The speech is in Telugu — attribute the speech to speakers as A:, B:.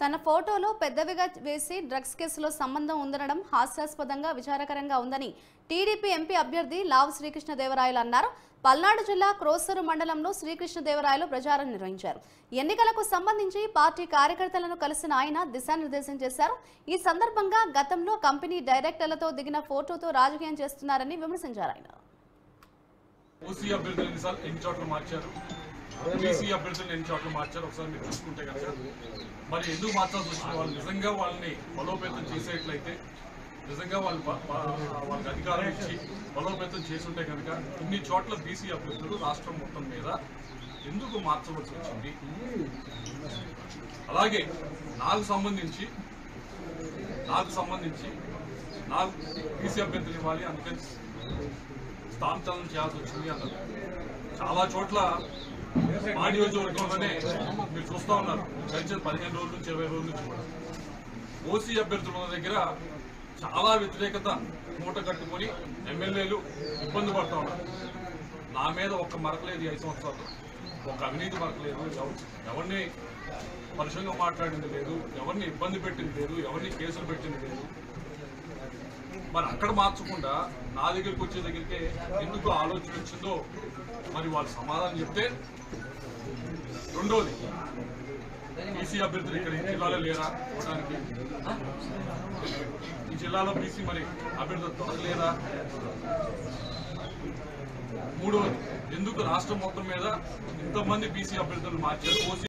A: తన ఫోటోలో పెద్దవిగా వేసి డ్రగ్స్ కేసులో సంబంధం ఉందనడం హాస్యాస్పదంగా విచారకరంగా ఉందని టీడీపీ ఎంపీ అభ్యర్థి లావు శ్రీకృష్ణదేవరాయలు అన్నారు. పల్నాడు జిల్లా క్రోసూరు మండలంలో శ్రీకృష్ణదేవరాయలు ప్రచారం నిర్వహించారు. ఎన్నికలకు సంబంధించి పార్టీ కార్యకర్తలను కలిసిన ఆయన దిశానిర్దేశం చేశారు. ఈ సందర్భంగా గతంలో కంపెనీ డైరెక్టర్లతో దిగిన ఫోటోతో రాజకీయం చేస్తున్నారని విమర్శించారు. ఆయన
B: ఓసీ అభ్యర్థులు ఎన్ని చోట్ల మార్చారు, బీసీ అభ్యర్థులను ఎన్ని చోట్ల మార్చారు ఒకసారి మీరు చూసుకుంటే కనుక మరి ఎందుకు మార్చాల్సి వచ్చింది? వాళ్ళు నిజంగా వాళ్ళని బలోపేతం చేసేట్లయితే, నిజంగా వాళ్ళకి అధికారం ఇచ్చి బలోపేతం చేసుంటే కనుక ఇన్ని చోట్ల బీసీ అభ్యర్థులు రాష్ట్రం మొత్తం మీద ఎందుకు మార్చవలసి వచ్చింది? అలాగే నాకు సంబంధించి నాకు బీసీ అభ్యర్థులు ఇవ్వాలి, అందుకని స్థానచలనం చేయాల్సి వచ్చింది అన్నారు. చాలా చోట్ల మా నియోజకవర్గంలోనే మీరు చూస్తూ ఉన్నారు, గడిచిన 15 రోజుల నుంచి 20 రోజుల నుంచి కూడా ఓసీ అభ్యర్థుల దగ్గర చాలా వ్యతిరేకత మూట కట్టుకొని ఎమ్మెల్యేలు ఇబ్బంది పడుతూ ఉన్నారు. నా మీద ఒక్క మరకలేదు, 5 సంవత్సరాలు ఒక అవినీతి మరకలేదు, ఎవరిని పరుషంగా మాట్లాడింది లేదు, ఎవరిని ఇబ్బంది పెట్టింది లేదు, ఎవరిని కేసులు పెట్టింది లేదు. మరి అక్కడ మార్చకుండా నా దగ్గరికి వచ్చే దగ్గరికే ఎందుకు ఆలోచన వచ్చిందో మరి వాళ్ళు సమాధానం చెప్తే. రెండోది, బీసీ అభ్యర్థులు ఇక్కడ ఈ జిల్లాలో లేరా పోవడానికి? ఈ జిల్లాలో బీసీ మరి అభ్యర్థులు దొరకలేదా? మూడోది, ఎందుకు రాష్ట్రం మొత్తం మీద ఇంతమంది బీసీ అభ్యర్థులు మార్చారు? ఓసీ